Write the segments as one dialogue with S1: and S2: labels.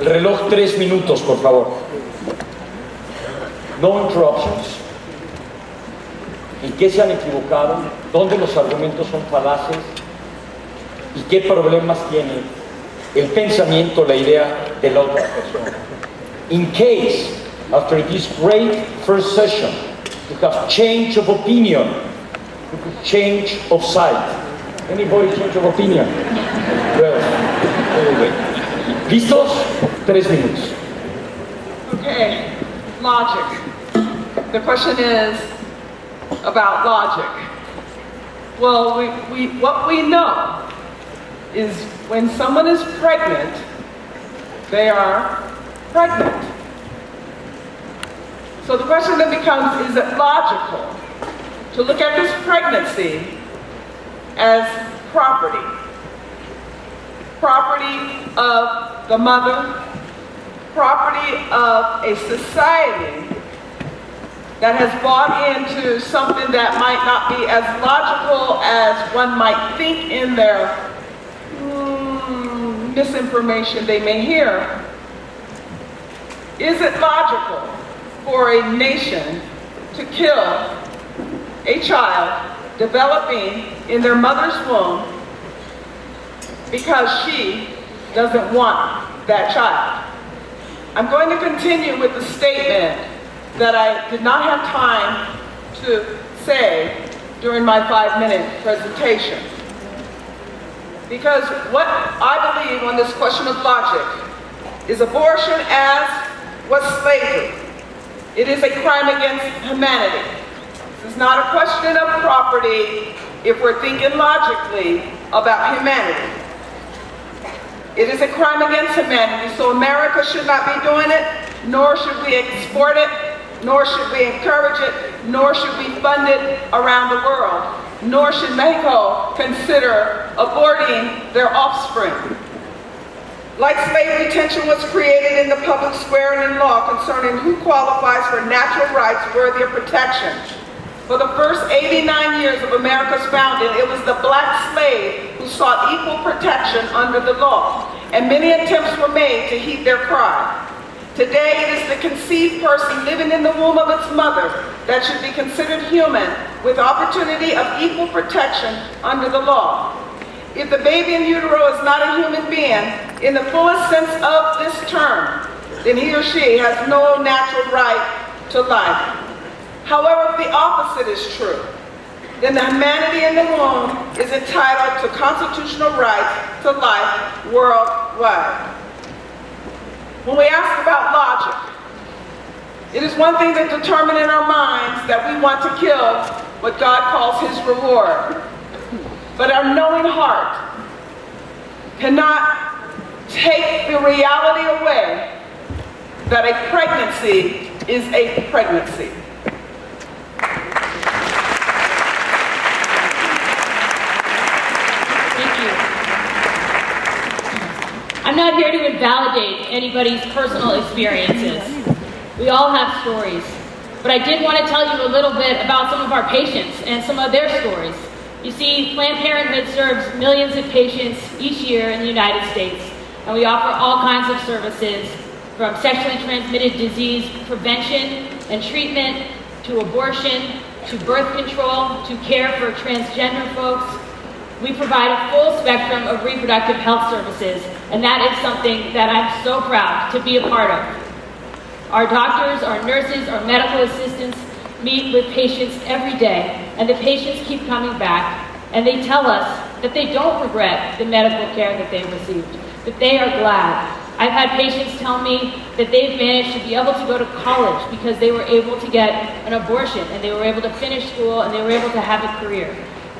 S1: El reloj 3 minutos, por favor. No interruptions. ¿En qué se han equivocado? ¿Dónde los argumentos son falaces? ¿Y qué problemas tiene el pensamiento, la idea de la otra persona? In case, after this great first session, you have change of opinion, you could change of side. Anybody change of opinion? Well, anyway. ¿Listos? 3 minutos.
S2: Okay, logic. The question is about logic. Well, what we know is when someone is pregnant, they are pregnant. So the question then becomes, is it logical to look at this pregnancy as property? Property of the mother, property of a society that has bought into something that might not be as logical as one might think in their misinformation they may hear. Is it logical for a nation to kill a child developing in their mother's womb because she doesn't want that child? I'm going to continue with the statement that I did not have time to say during my 5-minute presentation. Because what I believe on this question of logic is abortion as was slavery. It is a crime against humanity. This is not a question of property if we're thinking logically about humanity. It is a crime against humanity, so America should not be doing it, nor should we export it, nor should we encourage it, nor should we fund it around the world, nor should Mexico consider aborting their offspring. Like slavery, tension was created in the public square and in law concerning who qualifies for natural rights worthy of protection. For the first 89 years of America's founding, it was the black slave who sought equal protection under the law, and many attempts were made to heed their cry. Today, it is the conceived person living in the womb of its mother that should be considered human with opportunity of equal protection under the law. If the baby in utero is not a human being in the fullest sense of this term, then he or she has no natural right to life. However, if the opposite is true, then the humanity in the womb is entitled to constitutional rights to life worldwide. When we ask about logic, it is one thing to determine in our minds that we want to kill what God calls his reward. But our knowing heart cannot take the reality away that a pregnancy is a pregnancy.
S3: I'm not here to invalidate anybody's personal experiences. We all have stories. But I did want to tell you a little bit about some of our patients and some of their stories. You see, Planned Parenthood serves millions of patients each year in the United States, and we offer all kinds of services from sexually transmitted disease prevention and treatment, to abortion, to birth control, to care for transgender folks. We provide a full spectrum of reproductive health services, and that is something that I'm so proud to be a part of. Our doctors, our nurses, our medical assistants meet with patients every day, and the patients keep coming back, and they tell us that they don't regret the medical care that they received, that they are glad. I've had patients tell me that they've managed to be able to go to college because they were able to get an abortion, and they were able to finish school, and they were able to have a career.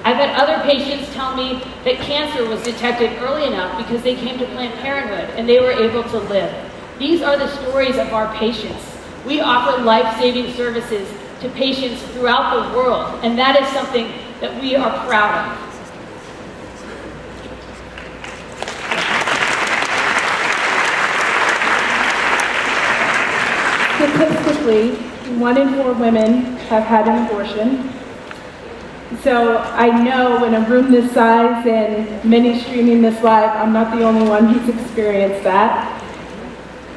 S3: I've had other patients tell me that cancer was detected early enough because they came to Planned Parenthood and they were able to live. These are the stories of our patients. We offer life-saving services to patients throughout the world, and that is something that we are proud of.
S4: Statistically, 1 in 4 women have had an abortion. So I know in a room this size and many streaming this live, I'm not the only one who's experienced that.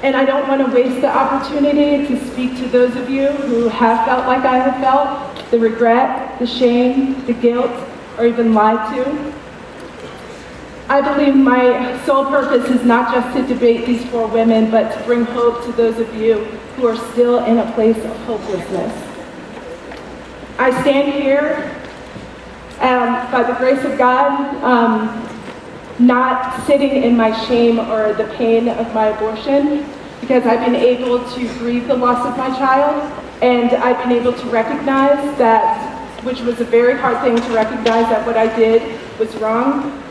S4: And I don't want to waste the opportunity to speak to those of you who have felt like I have felt, the regret, the shame, the guilt, or even lied to. I believe my sole purpose is not just to debate these 4 women, but to bring hope to those of you who are still in a place of hopelessness. I stand here, by the grace of God, not sitting in my shame or the pain of my abortion, because I've been able to grieve the loss of my child, and I've been able to recognize that, which was a very hard thing to recognize, that what I did was wrong.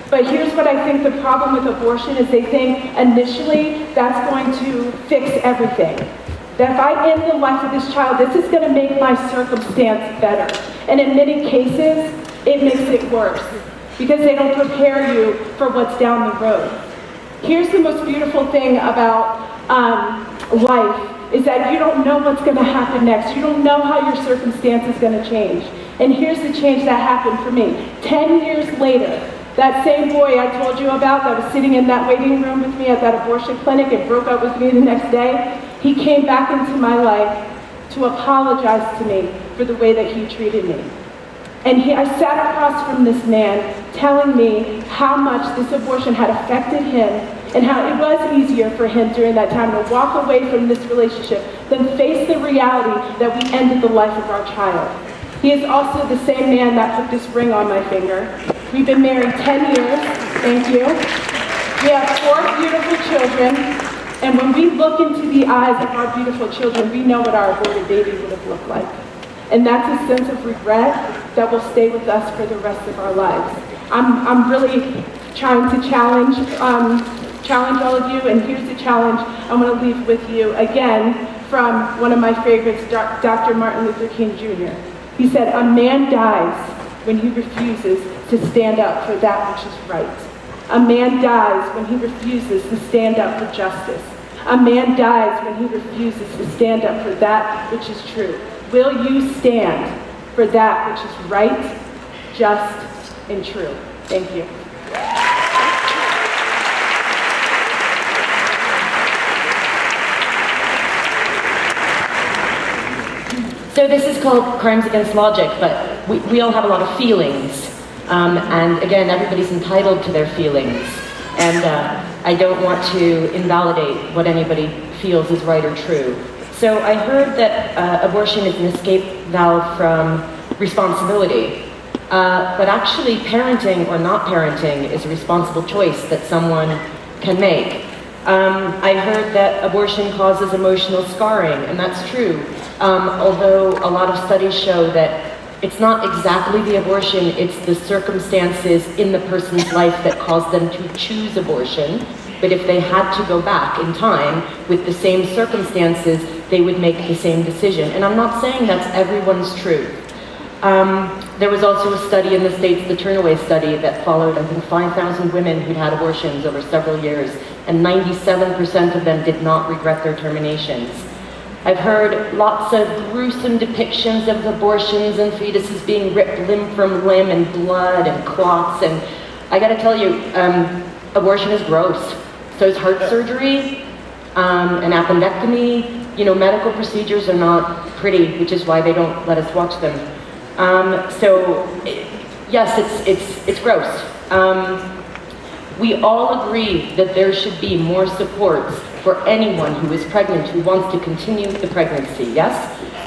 S4: But here's what I think the problem with abortion is: they think initially that's going to fix everything. That if I end the life of this child, this is going to make my circumstance better. And in many cases, it makes it worse, because they don't prepare you for what's down the road. Here's the most beautiful thing about life, is that you don't know what's going to happen next. You don't know how your circumstance is going to change. And here's the change that happened for me. 10 years later, that same boy I told you about that was sitting in that waiting room with me at that abortion clinic and broke up with me the next day, he came back into my life to apologize to me for the way that he treated me. And I sat across from this man telling me how much this abortion had affected him and how it was easier for him during that time to walk away from this relationship than face the reality that we ended the life of our child. He is also the same man that put this ring on my finger. We've been married 10 years, thank you. We have 4 beautiful children, and when we look into the eyes of our beautiful children, we know what our aborted baby would have looked like. And that's a sense of regret that will stay with us for the rest of our lives. I'm really trying to challenge all of you, and here's the challenge I want to leave with you again from one of my favorites, Dr. Martin Luther King Jr. He said, "A man dies when he refuses to stand up for that which is right. A man dies when he refuses to stand up for justice. A man dies when he refuses to stand up for that which is true." Will you stand for that which is right, just, and true? Thank you.
S5: So this is called Crimes Against Logic, but we all have a lot of feelings. And again, everybody's entitled to their feelings. And I don't want to invalidate what anybody feels is right or true. So I heard that abortion is an escape valve from responsibility. But actually parenting or not parenting is a responsible choice that someone can make. I heard that abortion causes emotional scarring, and that's true. Although a lot of studies show that it's not exactly the abortion, it's the circumstances in the person's life that cause them to choose abortion. But if they had to go back in time with the same circumstances, they would make the same decision. And I'm not saying that's everyone's truth. There was also a study in the States, the Turnaway study, that followed, I think, 5,000 women who'd had abortions over several years, and 97% of them did not regret their terminations. I've heard lots of gruesome depictions of abortions and fetuses being ripped limb from limb and blood and clots, and I gotta tell you, abortion is gross. So is heart surgery, an appendectomy. You know, medical procedures are not pretty, which is why they don't let us watch them. Yes, it's gross. We all agree that there should be more supports for anyone who is pregnant, who wants to continue the pregnancy, yes?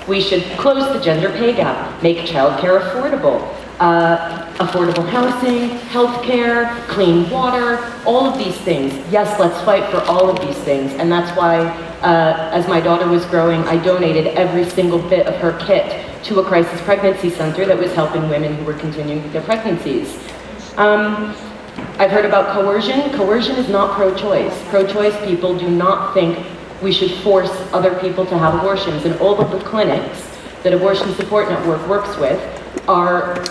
S5: We should close the gender pay gap, make childcare affordable, affordable housing, healthcare, clean water, all of these things. Yes, let's fight for all of these things, and that's why, as my daughter was growing, I donated every single bit of her kit to a crisis pregnancy center that was helping women who were continuing their pregnancies. I've heard about coercion. Coercion is not pro-choice. Pro-choice people do not think we should force other people to have abortions. And all of the clinics that Abortion Support Network works with are,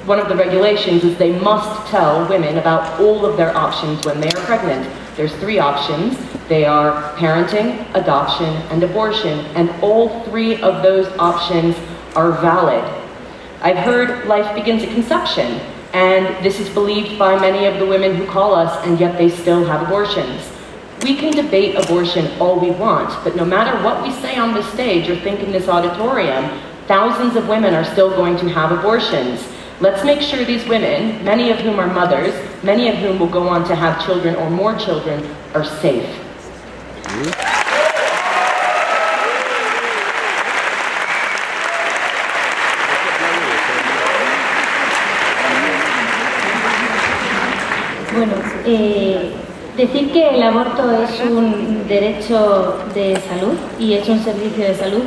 S5: one of the regulations is they must tell women about all of their options when they are pregnant. There's 3 options. They are parenting, adoption, and abortion. And all 3 of those options are valid. I've heard life begins at conception. And this is believed by many of the women who call us, and yet they still have abortions. We can debate abortion all we want, but no matter what we say on this stage or think in this auditorium, thousands of women are still going to have abortions. Let's make sure these women, many of whom are mothers, many of whom will go on to have children or more children, are safe.
S6: Bueno, decir que el aborto es un derecho de salud y es un servicio de salud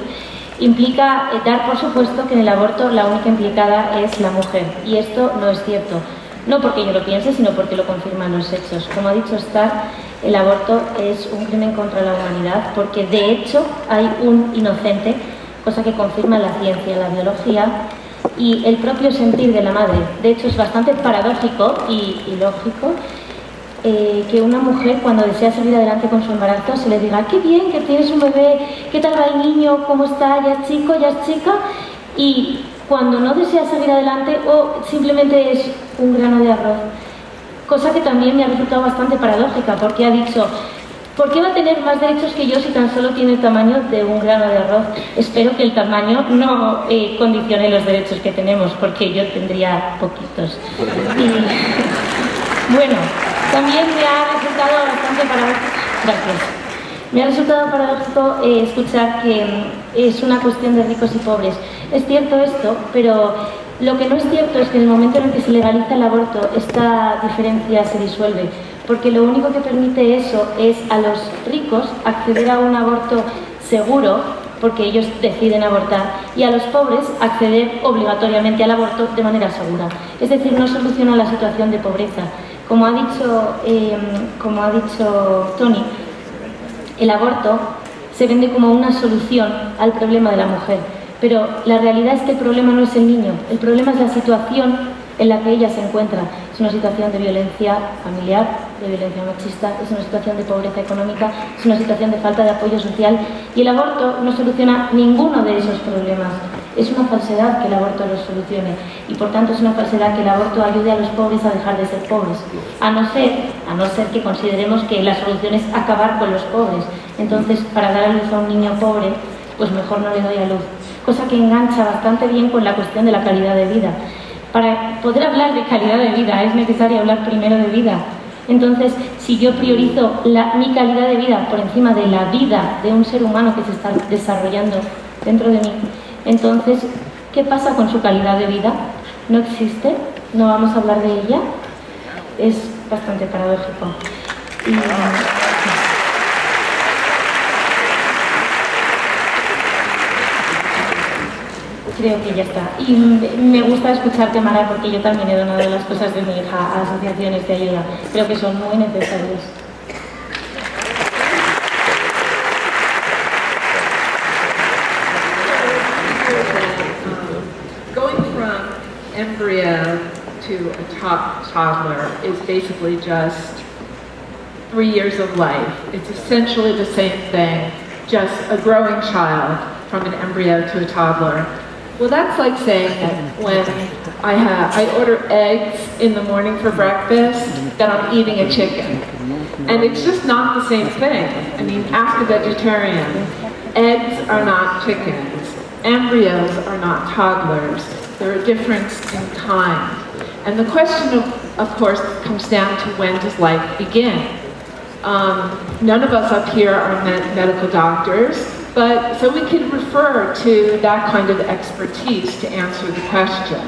S6: implica dar por supuesto que en el aborto la única implicada es la mujer, y esto no es cierto. No porque yo lo piense, sino porque lo confirman los hechos. Como ha dicho Star, el aborto es un crimen contra la humanidad porque de hecho hay un inocente, cosa que confirma la ciencia, la biología y el propio sentir de la madre. De hecho es bastante paradójico y lógico que una mujer cuando desea seguir adelante con su embarazo se le diga qué bien que tienes un bebé, qué tal va el niño, cómo está, ya es chico, ya es chica, y cuando no desea seguir adelante o simplemente es un grano de arroz, cosa que también me ha resultado bastante paradójica porque ha dicho ¿por qué va a tener más derechos que yo si tan solo tiene el tamaño de un grano de arroz? Espero que el tamaño no condicione los derechos que tenemos porque yo tendría poquitos. Y bueno, también me ha resultado bastante paradójico. Gracias. Me ha resultado paradójico escuchar que es una cuestión de ricos y pobres. Es cierto esto, pero lo que no es cierto es que en el momento en el que se legaliza el aborto, esta diferencia se disuelve, porque lo único que permite eso es a los ricos acceder a un aborto seguro, porque ellos deciden abortar, y a los pobres acceder obligatoriamente al aborto de manera segura. Es decir, no soluciona la situación de pobreza. Como ha dicho Tony, el aborto se vende como una solución al problema de la mujer, pero la realidad es que el problema no es el niño, el problema es la situación en la que ella se encuentra. Es una situación de violencia familiar, de violencia machista, es una situación de pobreza económica, es una situación de falta de apoyo social, y el aborto no soluciona ninguno de esos problemas. Es una falsedad que el aborto los solucione, y por tanto es una falsedad que el aborto ayude a los pobres a dejar de ser pobres, a no ser que consideremos que la solución es acabar con los pobres. Entonces, para dar a luz a un niño pobre, pues mejor no le doy a luz. Cosa que engancha bastante bien con la cuestión de la calidad de vida. Para poder hablar de calidad de vida es necesario hablar primero de vida. Entonces, si yo priorizo mi calidad de vida por encima de la vida de un ser humano que se está desarrollando dentro de mí, entonces, ¿qué pasa con su calidad de vida? ¿No existe? ¿No vamos a hablar de ella? Es bastante paradójico. Creo que ya está. Y me gusta escucharte, Mara, porque yo también he donado las cosas de mi hija a asociaciones de ayuda. Creo que son muy necesarios.
S2: Going from embryo to a toddler is basically just 3 years of life. It's essentially the same thing, just a growing child from an embryo to a toddler. Well, that's like saying that when I order eggs in the morning for breakfast, that I'm eating a chicken. And it's just not the same thing. I mean, ask a vegetarian. Eggs are not chickens. Embryos are not toddlers. They're a difference in time. And the question, of course, comes down to when does life begin? None of us up here are medical doctors, but so we can refer to that kind of expertise to answer the question.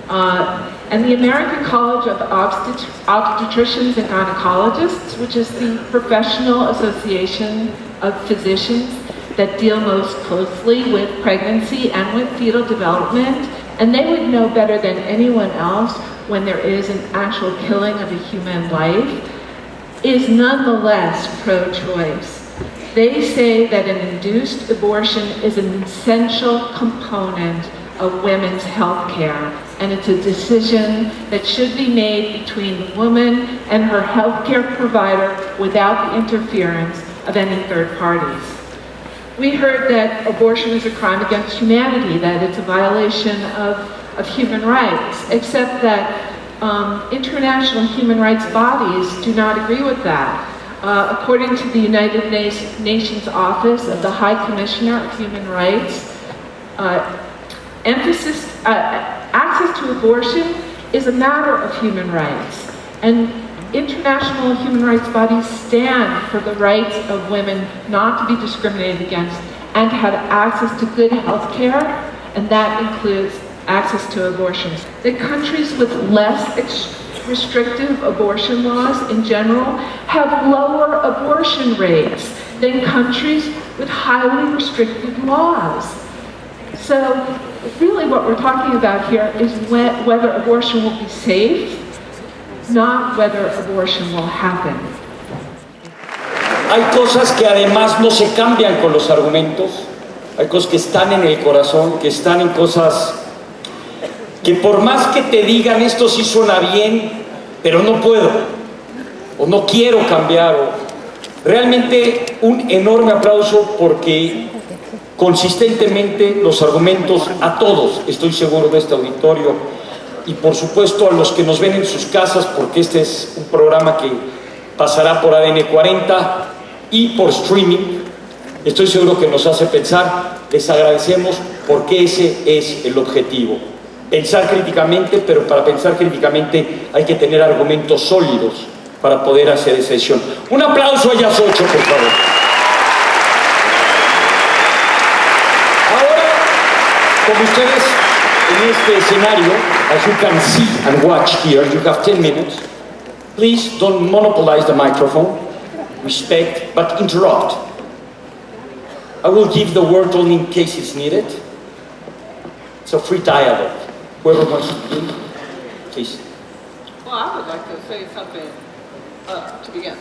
S2: And the American College of Obstetricians and Gynecologists, which is the professional association of physicians that deal most closely with pregnancy and with fetal development, and they would know better than anyone else when there is an actual killing of a human life, is nonetheless pro-choice. They say that an induced abortion is an essential component of women's health care, and it's a decision that should be made between the woman and her health care provider without the interference of any third parties. We heard that abortion is a crime against humanity, that it's a violation of human rights, except that international human rights bodies do not agree with that.
S4: According to the United Nations Office of the High Commissioner of Human Rights, access to abortion is a matter of human rights, and international human rights bodies stand for the rights of women not to be discriminated against and to have access to good health care, and that includes access to abortions. The countries with less restrictive abortion laws in general have lower abortion rates than countries with highly restrictive laws. So really what we're talking about here is whether abortion will be safe, not whether abortion will happen.
S1: Hay cosas que además no se cambian con los argumentos, hay cosas que están en el corazón, que están en cosas que por más que te digan esto sí suena bien, pero no puedo, o no quiero cambiar, o realmente un enorme aplauso porque consistentemente los argumentos a todos, estoy seguro de este auditorio, y por supuesto a los que nos ven en sus casas, porque este es un programa que pasará por ADN 40 y por streaming, estoy seguro que nos hace pensar. Les agradecemos porque ese es el objetivo. Pensar críticamente, pero para pensar críticamente hay que tener argumentos sólidos para poder hacer esa decisión. Un aplauso a ellas 8, por favor. Ahora, como ustedes en este escenario, as you can see and watch here, you have 10 minutes. Please don't monopolize the microphone. Respect, but interrupt. I will give the word only in case it's needed. It's a free dialogue. Whoever wants to begin, please.
S2: Well, I would like to say something to begin.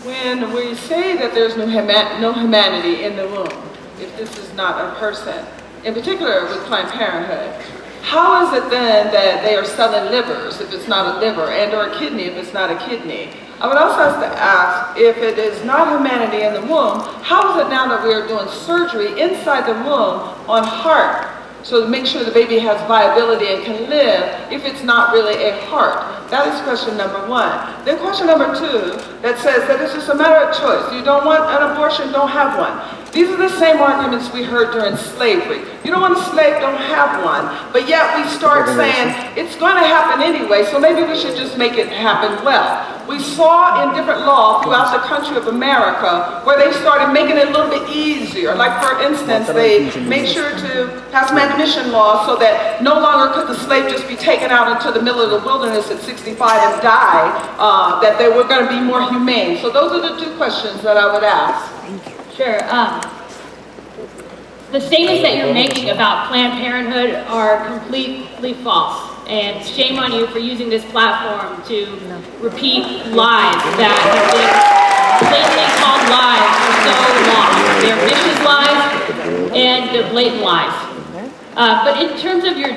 S2: When we say that there's no humanity in the womb, if this is not a person, in particular with Planned Parenthood, how is it then that they are selling livers if it's not a liver, and or a kidney if it's not a kidney? I would also have to ask, if it is not humanity in the womb, how is it now that we are doing surgery inside the womb on heart, so to make sure the baby has viability and can live if it's not really a heart? That is question number one. Then question number two, that says that it's just a matter of choice. You don't want an abortion, don't have one. These are the same arguments we heard during slavery. You don't want a slave, don't have one. But yet we start saying it's going to happen anyway, so maybe we should just make it happen well. We saw in different laws throughout the country of America where they started making it a little bit easier. Like for instance, they made sure to pass manumission laws so that no longer could the slave just be taken out into the middle of the wilderness at 65 and die, that they were going to be more humane. So those are the two questions that I would ask.
S3: Sure. The statements that you're making about Planned Parenthood are completely false. And shame on you for using this platform to repeat lies that have been blatantly called lies for so long. They're vicious lies and they're blatant lies. But in terms of your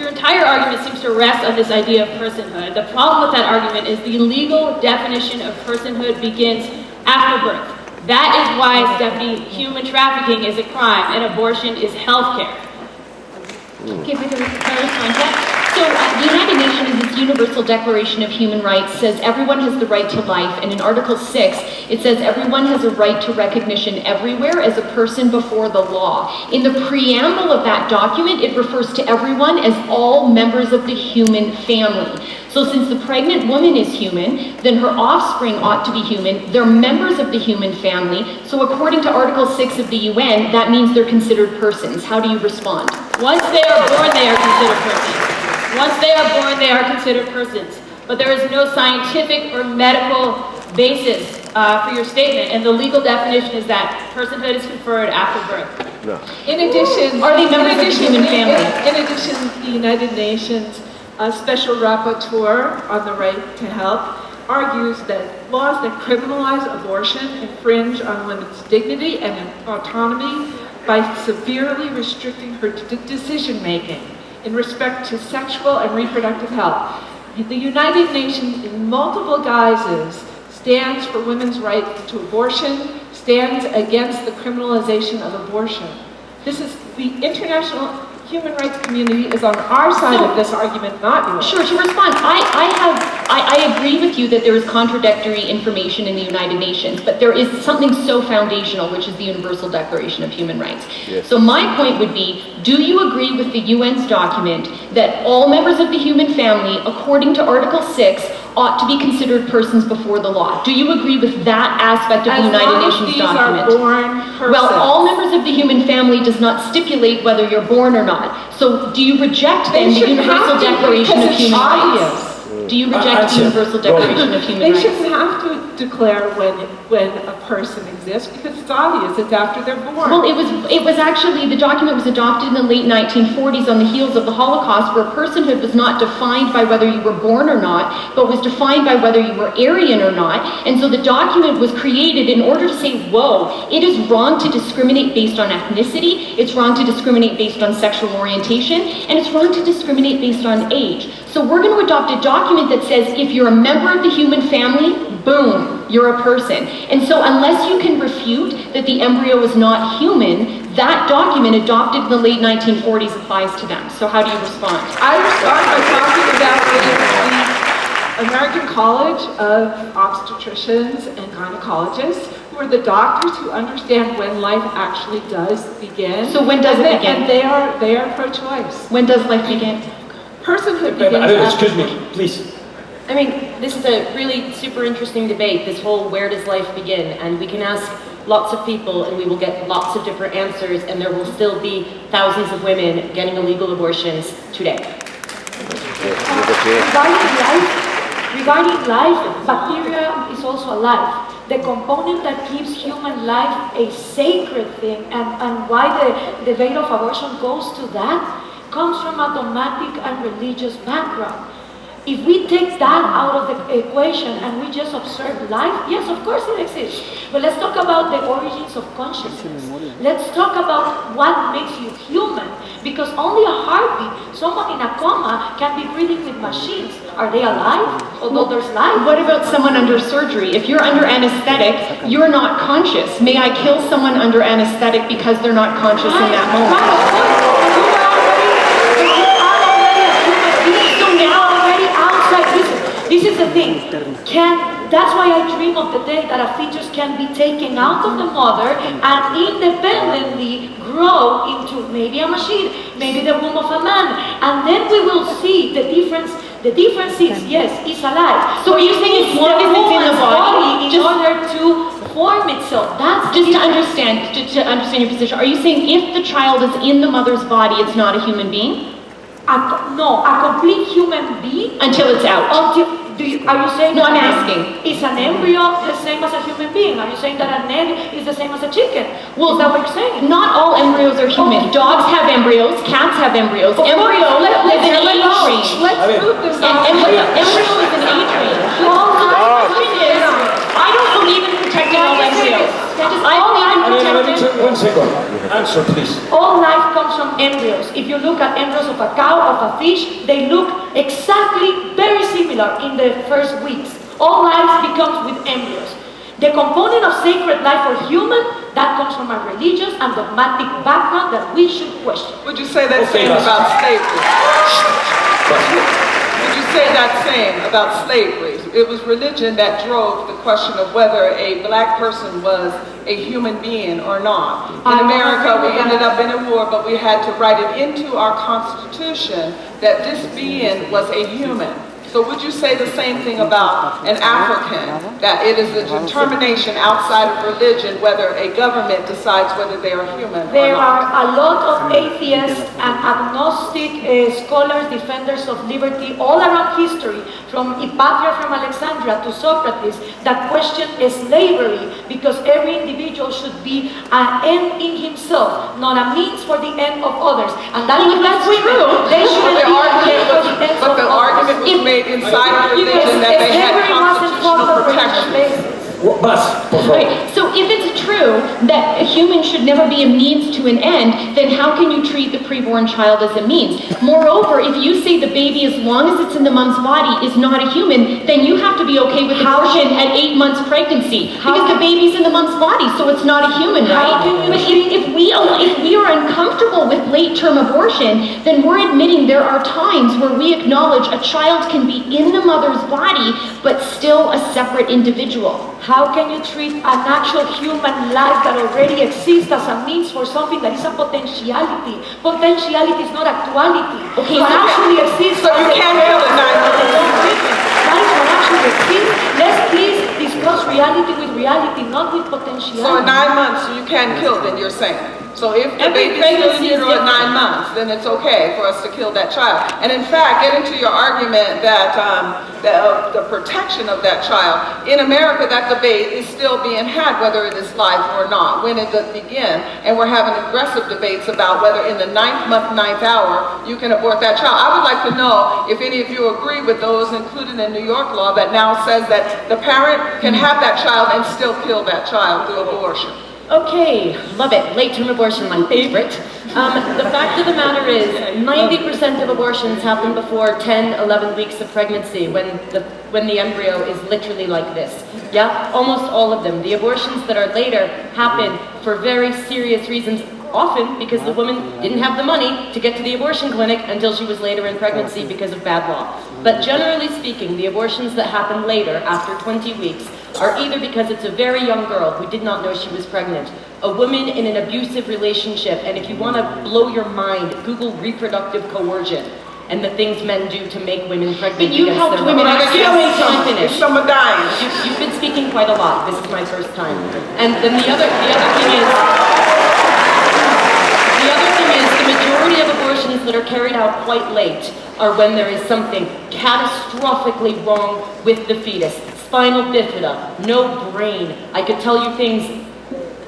S3: entire argument seems to rest on this idea of personhood. The problem with that argument is the legal definition of personhood begins after birth. That is why, Stephanie, human trafficking is a crime and abortion is healthcare.
S6: Okay, if I could respond to that. So the United Nations, its Universal Declaration of Human Rights, says everyone has the right to life, and in Article 6, it says everyone has a right to recognition everywhere as a person before the law. In the preamble of that document, it refers to everyone as all members of the human family. So since the pregnant woman is human, then her offspring ought to be human. They're members of the human family. So according to Article 6 of the UN, that means they're considered persons. How do you respond?
S3: Once they are born, they are considered persons. Once they are born, they are considered persons. But there is no scientific or medical basis for your statement, and the legal definition is that personhood is conferred after birth.
S7: No.
S4: In addition,
S3: Are they members of the human family?
S4: In addition, the United Nations Special Rapporteur on the right to health argues that laws that criminalize abortion infringe on women's dignity and autonomy by severely restricting her decision-making in respect to sexual and reproductive health. The United Nations, in multiple guises, stands for women's right to abortion, stands against the criminalization of abortion. This is the International human rights community is on our side of this argument, not yours.
S7: Sure, to respond, I agree with you that there is contradictory information in the United Nations, but there is something so foundational, which is the Universal Declaration of Human Rights. Yes. So my point would be, do you agree with the UN's document that all members of the human family, according to Article 6, ought to be considered persons before the law? Do you agree with that aspect of the United Nations document?
S4: As long as these are born persons.
S7: Well, all members of the human family does not stipulate whether you're born or not. So do you reject then the Universal Declaration of Human Rights? Do you reject the Universal Declaration of Human Rights?
S4: They shouldn't have to declare when a person exists because it's obvious. It's after they're born.
S7: Well, it was actually, the document was adopted in the late 1940s on the heels of the Holocaust, where personhood was not defined by whether you were born or not, but was defined by whether you were Aryan or not. And so the document was created in order to say, whoa, it is wrong to discriminate based on ethnicity, it's wrong to discriminate based on sexual orientation, and it's wrong to discriminate based on age. So we're going to adopt a document that says if you're a member of the human family, boom, you're a person. And so unless you can refute that the embryo is not human, that document adopted in the late 1940s applies to them. So how do you respond?
S4: I respond by talking about the American College of Obstetricians and Gynecologists, who are the doctors who understand when life actually does begin.
S7: So when does it begin?
S4: And they are pro-choice.
S7: When does life begin?
S4: Personhood begins.
S1: Excuse me, please.
S5: I mean, this is a really super interesting debate, this whole where does life begin? And we can ask lots of people and we will get lots of different answers, and there will still be thousands of women getting illegal abortions today.
S8: Regarding life, bacteria is also alive. The component that gives human life a sacred thing, and why the debate of abortion goes to that, comes from a dogmatic and religious background. If we take that out of the equation and we just observe life, yes, of course it exists. But let's talk about the origins of consciousness. Let's talk about what makes you human. Because only a heartbeat, someone in a coma can be breathing with machines. Are they alive? Although there's life.
S7: What about someone under surgery? If you're under anesthetic, you're not conscious. May I kill someone under anesthetic because they're not conscious in that moment?
S8: This is the thing. That's why I dream of the day that a fetus can be taken out of the mother and independently grow into maybe a machine, maybe the womb of a man, and then we will see the difference. The difference is, yes, it's alive.
S7: So are you saying as long as it's in the body,
S8: in order to form itself? That's
S7: just to understand your position. Are you saying if the child is in the mother's body, it's not a human being?
S8: No, a complete human being.
S7: Until it's out.
S8: Are you saying
S7: no, I'm asking.
S8: Is an embryo the same as a human being? Are you saying that an egg is the same as a chicken? Well, is that what you're saying?
S7: Not all embryos are human. Okay. Dogs have embryos, cats have embryos. Embryo is an age range.
S4: Let's move this on.
S7: Embryo is an age range. I don't believe in protecting all embryos.
S1: One second. Answer, please.
S8: All life comes from embryos. If you look at embryos of a cow, of a fish, they look exactly very similar in the first weeks. All life becomes with embryos. The component of sacred life for human, that comes from a religious and dogmatic background that we should question.
S2: Would you say that same about slavery? Would you say that same about slavery? It was religion that drove the question of whether a black person was a human being or not. In America, we ended up in a war, but we had to write it into our Constitution that this being was a human. So would you say the same thing about an African, that it is a determination outside of religion whether a government decides whether they are human or not?
S8: There are a lot of atheists and agnostic scholars, defenders of liberty all around history, from Hypatia from Alexandria to Socrates, that question slavery because every individual should be an end in himself, not a means for the end of others. And that includes women. They shouldn't be a means for the end of others.
S2: But the argument was made inside religion that they had constitutional protection.
S7: Okay, so if it's true true that a human should never be a means to an end, then how can you treat the preborn child as a means? Moreover, if you say the baby, as long as it's in the mom's body, is not a human, then you have to be okay with abortion at 8 months pregnancy, because the baby's in the mom's body, so it's not a human, right? But if we are uncomfortable with late-term abortion, then we're admitting there are times where we acknowledge a child can be in the mother's body, but still a separate individual.
S8: How can you treat an actual human life that already exists as a means for something that is a potentiality? Potentiality is not actuality.
S7: Okay,
S8: what actually exists.
S2: So you can't kill it 9 months.
S8: That is what actually exists. Let's please discuss reality with reality, not with potentiality.
S2: So in 9 months you can kill, then you're saying. So if the baby's still in utero at 9 months, then it's okay for us to kill that child. And in fact, get into your argument that the protection of that child, in America that debate is still being had, whether it is live or not, when it does begin. And we're having aggressive debates about whether in the 9th month, 9th hour, you can abort that child. I would like to know if any of you agree with those included in New York law that now says that the parent can have that child and still kill that child through abortion.
S5: Okay, love it. Late-term abortion, my favorite. The fact of the matter is, 90% of abortions happen before 10, 11 weeks of pregnancy, when the embryo is literally like this. Yeah, almost all of them. The abortions that are later happen for very serious reasons, often because the woman didn't have the money to get to the abortion clinic until she was later in pregnancy because of bad law. But generally speaking, the abortions that happen later, after 20 weeks, are either because it's a very young girl who did not know she was pregnant, a woman in an abusive relationship, and if you want to blow your mind, Google reproductive coercion and the things men do to make women pregnant.
S7: But you helped women.
S2: If someone dies.
S5: You've been speaking quite a lot. This is my first time. And then the other thing is, the majority of abortions that are carried out quite late are when there is something catastrophically wrong with the fetus. Spinal bifida, no brain. I could tell you things,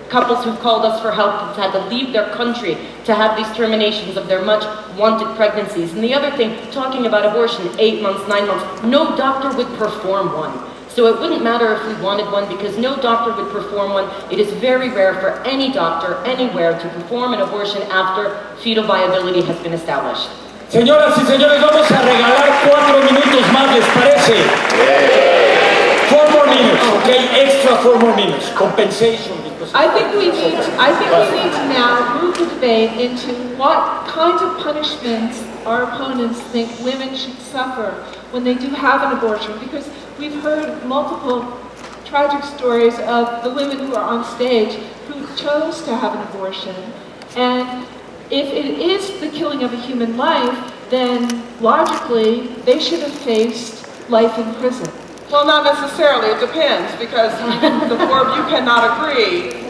S5: couples who've called us for help have had to leave their country to have these terminations of their much wanted pregnancies. And the other thing, talking about abortion, 8 months, 9 months, no doctor would perform one. So it wouldn't matter if we wanted one, because no doctor would perform one. It is very rare for any doctor anywhere to perform an abortion after fetal viability has been established.
S1: Señoras y señores, vamos a regalar 4 minutos más, ¿les parece? 4 more minutes, okay? Extra 4 more minutes. Compensation.
S4: I think we need to now move the debate into what kinds of punishments our opponents think women should suffer when they do have an abortion, because we've heard multiple tragic stories of the women who are on stage who chose to have an abortion. And if it is the killing of a human life, then logically they should have faced life in prison.
S2: Well, not necessarily. It depends, because the 4 of you cannot agree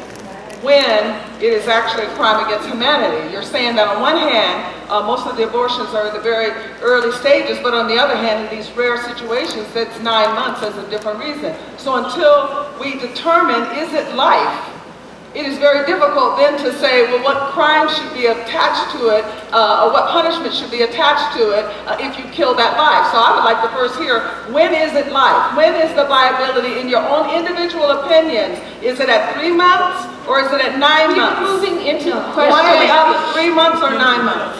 S2: when it is actually a crime against humanity. You're saying that on one hand, most of the abortions are in the very early stages, but on the other hand, in these rare situations, that's 9 months as a different reason. So until we determine, is it life, it is very difficult then to say, well, what crime should be attached to it, or what punishment should be attached to it if you kill that life. So I would like to first hear, when is it life? When is the viability in your own individual opinions? Is it at 3 months or is it at 9 months?
S4: We're moving into
S2: Why do we have 3 months or 9 months?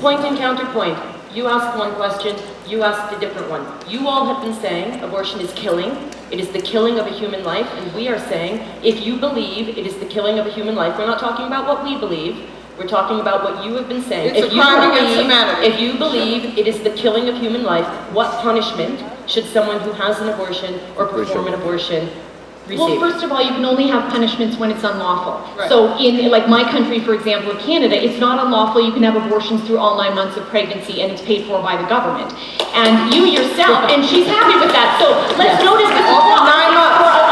S5: Point and counterpoint. You asked one question, you asked a different one. You all have been saying abortion is killing. It is the killing of a human life, and we are saying if you believe it is the killing of a human life, we're not talking about what we believe, we're talking about what you have been saying.
S2: It's a crime against humanity.
S5: If you believe it is the killing of human life, what punishment should someone who has an abortion or perform an abortion receive?
S7: Well, first of all, you can only have punishments when it's unlawful.
S2: Right.
S7: So in like my country, for example, Canada, it's not unlawful. You can have abortions through all 9 months of pregnancy, and it's paid for by the government. And you yourself, and she's happy with that. So let's notice this is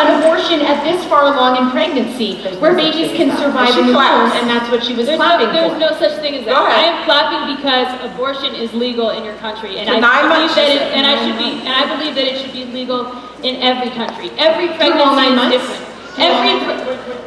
S7: an abortion at this far along in pregnancy, where babies can survive in the womb, and that's what she was clapping for.
S3: There's no such thing as that. I am clapping because abortion is legal in your country, and I believe that it should be legal in every country. Every pregnancy is different.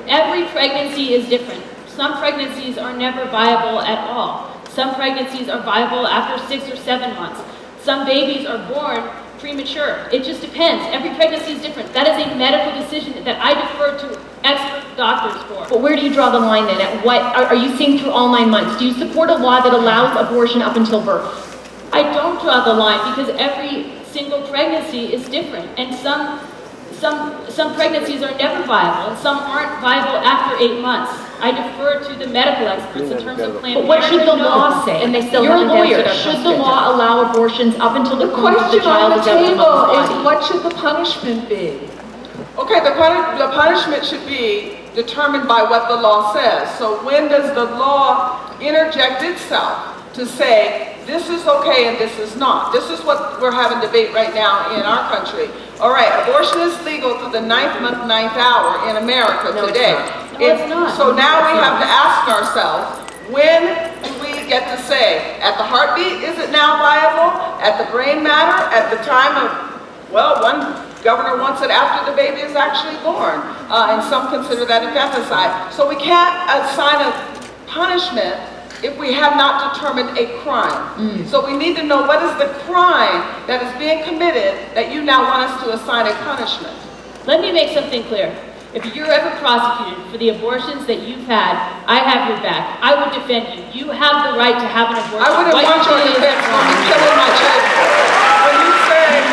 S3: Every pregnancy is different. Some pregnancies are never viable at all. Some pregnancies are viable after 6 or 7 months. Some babies are born premature. It just depends. Every pregnancy is different. That is a medical decision that I defer to expert doctors for.
S7: But where do you draw the line then? At what, are you saying through all 9 months? Do you support a law that allows abortion up until birth?
S3: I don't draw the line because every single pregnancy is different, and some pregnancies are never viable, and some aren't viable after 8 months. I defer to the medical experts in terms of Planned
S7: But what should the law say?
S5: And they still
S7: You're a
S5: haven't answered
S7: lawyer.
S5: our
S7: Should the
S5: question.
S7: law allow abortions up until the
S2: The
S7: point of the
S2: question
S7: child
S2: on
S7: is
S2: the
S7: out of the
S2: table
S7: mother's
S2: is
S7: body?
S2: what should the punishment be? Okay, the punishment should be determined by what the law says. So when does the law interject itself to say, this is okay and this is not? This is what we're having debate right now in our country. All right, abortion is legal through the 9th month, 9th hour in America today.
S3: It's not.
S2: So now we have to ask ourselves, when do we get to say, at the heartbeat, is it now viable? At the brain matter? At the time of, well, one governor wants it after the baby is actually born, and some consider that infanticide. So we can't assign a punishment if we have not determined a crime. So we need to know what is the crime that is being committed that you now want us to assign a punishment.
S3: Let me make something clear. If you're ever prosecuted for the abortions that you've had, I have your back. I would defend you. You have the right to have an abortion.
S2: I wouldn't
S3: What
S2: want
S3: you
S2: your
S3: do is
S2: defense when
S3: wrong.
S2: you killing my children. When you say,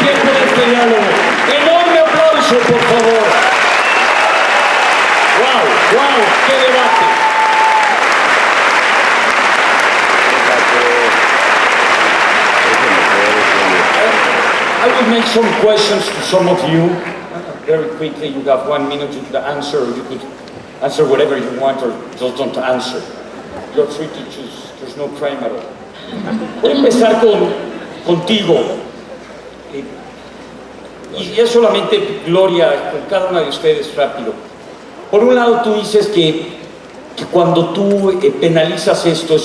S1: Tiempo de este diálogo. Enorme aplauso, por favor. Wow, wow, qué debate. I will make some questions to some of you. Very quickly, you have 1 minute to answer, or you could answer whatever you want, or just don't answer. You're free to choose. There's no crime at all. Voy a empezar contigo. Y es solamente Gloria, con cada una de ustedes rápido. Por un lado, tú dices que cuando tú penalizas esto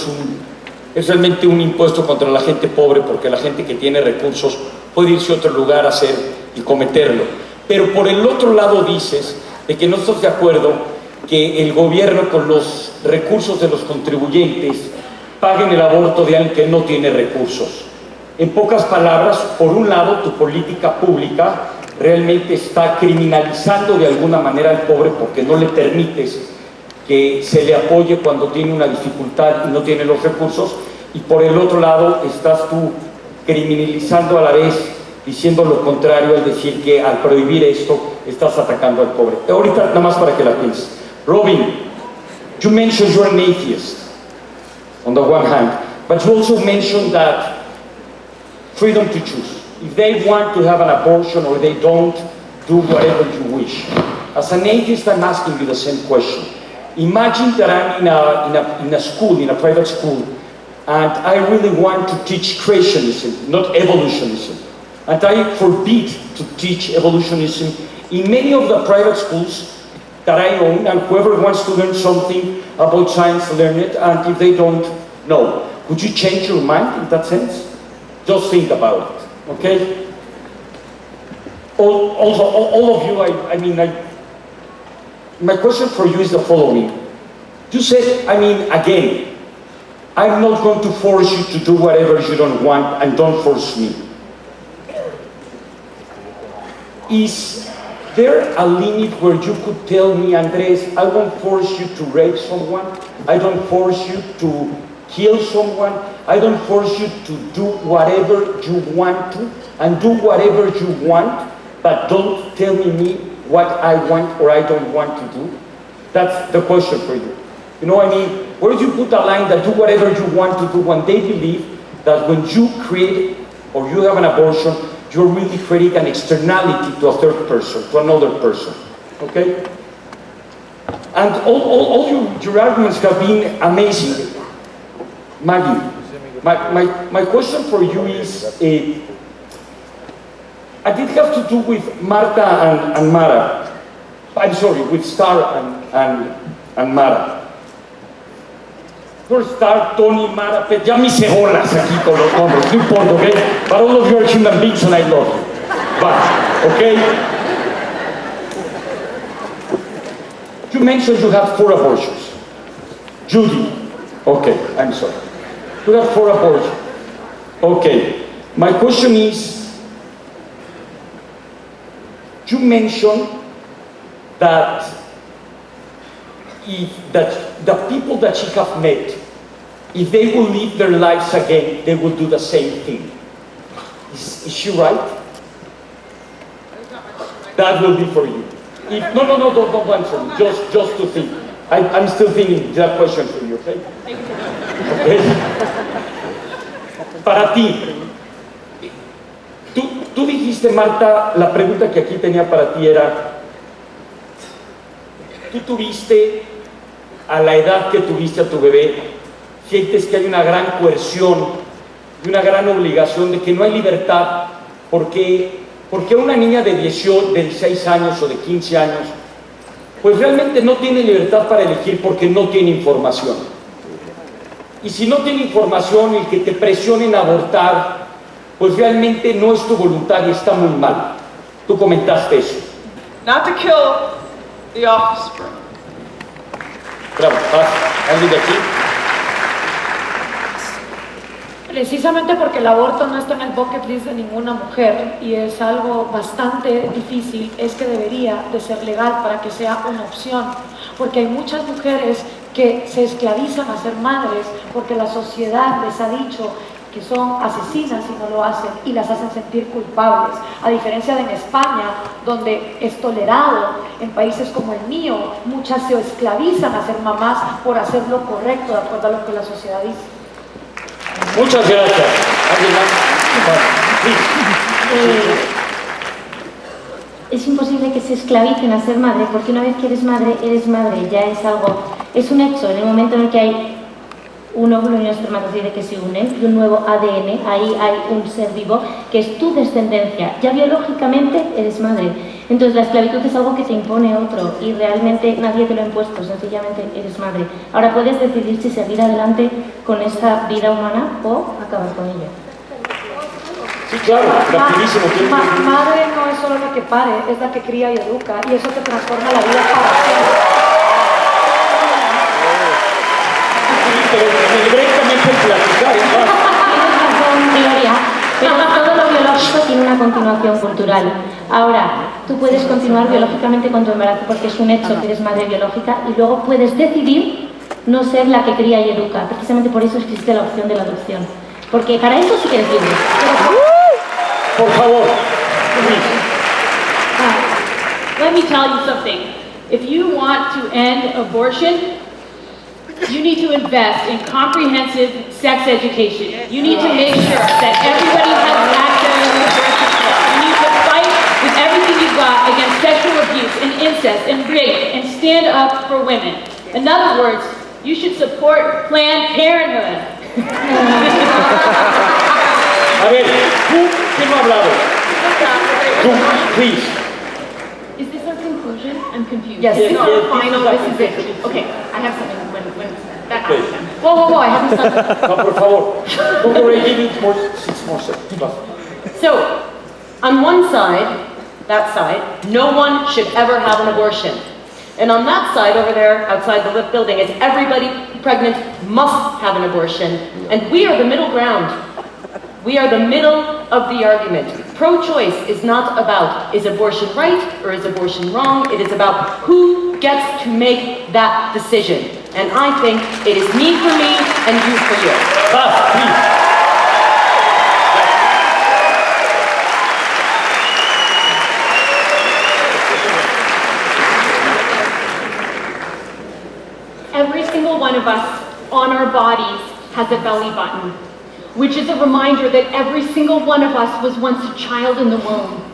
S1: es realmente un impuesto contra la gente pobre, porque la gente que tiene recursos puede irse a otro lugar a hacer y cometerlo. Pero por el otro lado dices de que no estás de acuerdo que el gobierno con los recursos de los contribuyentes paguen el aborto de alguien que no tiene recursos. En pocas palabras, por un lado, tu política pública realmente está criminalizando de alguna manera al pobre porque no le permites que se le apoye cuando tiene una dificultad y no tiene los recursos, y por el otro lado estás tú criminalizando a la vez, diciendo lo contrario al decir que al prohibir esto estás atacando al pobre. Ahorita nada más para que la pienses. Robin, you mentioned you're an atheist on the one hand, but you also mentioned that freedom to choose. If they want to have an abortion or they don't, do whatever you wish. As an atheist, I'm asking you the same question. Imagine that I'm in a school, in a private school, and I really want to teach creationism, not evolutionism. And I forbid to teach evolutionism in many of the private schools that I own, and whoever wants to learn something about science, learn it, and if they don't, no. Would you change your mind in that sense? Just think about it, okay? All of you, my question for you is the following. You said, again, I'm not going to force you to do whatever you don't want, and don't force me. Is there a limit where you could tell me, Andres, I won't force you to rape someone, I don't force you to kill someone, I don't force you to do whatever you want to, and do whatever you want, but don't tell me what I want or I don't want to do? That's the question for you. You know what I mean? Where do you put a line that do whatever you want to do when they believe that when you create or you have an abortion, you're really creating an externality to a third person, to another person, okay? And all your arguments have been amazing. Maggie, my question for you is, it have to do with Marta and Mara. I'm sorry, with Star and Mara. For Star, Tony, Mara, ya me hice bolas aquí con los nombres, no importa, okay? But all of you are human beings and I love you. But, okay? You mentioned you had 4 abortions. Judy, okay, I'm sorry. You have 4 abortions. Okay, my question is, you mentioned that the people that she have met, if they will live their lives again, they will do the same thing. Is she right? That will be for you. If, no, don't answer me. Just to think. I'm still thinking that question for you, okay? Okay. Para ti, tú dijiste, Marta, la pregunta que aquí tenía para ti era, tú tuviste, a la edad que tuviste a tu bebé, sientes que hay una gran coerción y una gran obligación de que no hay libertad, porque una niña de 16 años o de 15 años, pues realmente no tiene libertad para elegir porque no tiene información. Y si no tiene información, el que te presionen a abortar, pues realmente no es tu voluntad y está muy mal. Tú comentaste eso.
S2: Not to kill the offspring.
S1: Bravo, alguien de aquí.
S8: Precisamente porque el aborto no está en el bucket list de ninguna mujer y es algo bastante difícil, es que debería de ser legal para que sea una opción, porque hay muchas mujeres que se esclavizan a ser madres porque la sociedad les ha dicho que son asesinas si no lo hacen y las hacen sentir culpables, a diferencia de en España, donde es tolerado. En países como el mío, muchas se esclavizan a ser mamás por hacer lo correcto de acuerdo a lo que la sociedad dice.
S1: Muchas gracias. ¿Alguien más?
S6: Es imposible que se esclavicen a ser madre, porque una vez que eres madre, ya es algo, es un hecho. En el momento en el que hay un óvulo y un espermatozoide que se unen y un nuevo ADN, ahí hay un ser vivo que es tu descendencia. Ya biológicamente eres madre. Entonces la esclavitud es algo que te impone otro y realmente nadie te lo ha impuesto, sencillamente eres madre. Ahora puedes decidir si seguir adelante con esta vida humana o acabar con ella.
S1: Sí, claro, rapidísimo.
S8: Madre no es solo la que pare, es la que cría y educa y eso te transforma la vida para siempre.
S6: Gloria, pero todo lo biológico tiene una continuación cultural. Ahora, tú puedes continuar biológicamente con tu embarazo porque es un hecho que eres madre biológica y luego puedes decidir no ser la que cría y educa. Precisamente por eso existe la opción de la adopción. Porque para eso sí que eres libre.
S1: Por favor.
S3: Let me tell you something. If you want to end abortion, you need to invest in comprehensive sex education. You need to make sure that everybody has access to the birth control. You need to fight with everything you've got against sexual abuse and incest and rape and stand up for women. In other words, you should support Planned Parenthood.
S1: A ver, ¿tú qué no ha hablado? Tú, please.
S3: Is this our conclusion? I'm confused.
S8: Yes.
S3: This is
S1: Yes,
S3: our
S1: yes,
S3: final.
S1: this is
S3: This is it. Okay, I have something when that
S1: Okay.
S3: happens. Whoa, I haven't started.
S1: No, por favor. Don't worry, give it more, 6 more seconds.
S5: So, on one side, that side, no one should ever have an abortion. And on that side over there, outside the building, is everybody pregnant must have an abortion. And we are the middle ground. We are the middle of the argument. Pro-choice is not about is abortion right or is abortion wrong. It is about who gets to make that decision. And I think it is me for me and you for you.
S1: Please.
S7: Every single one of us on our bodies has a belly button, which is a reminder that every single one of us was once a child in the womb.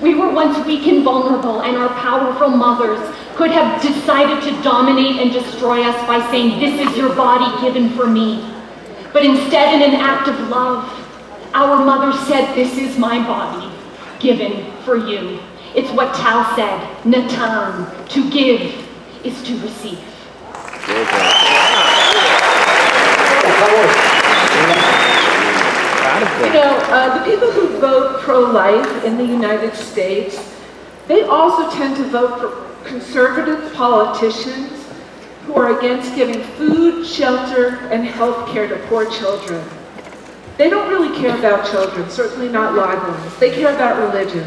S7: We were once weak and vulnerable, and our powerful mothers could have decided to dominate and destroy us by saying, "This is your body given for me." But instead, in an act of love, our mother said, "This is my body given for you." It's what Tal said, Natan, to give is to receive.
S4: You know, the people who vote pro-life in the United States, they also tend to vote for conservative politicians who are against giving food, shelter, and health care to poor children. They don't really care about children, certainly not live ones. They care about religion.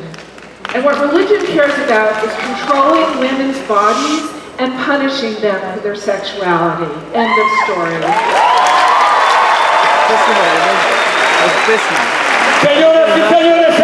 S2: And what religion cares about is controlling women's bodies and punishing them for their sexuality. End of story.
S1: Señoras y señores,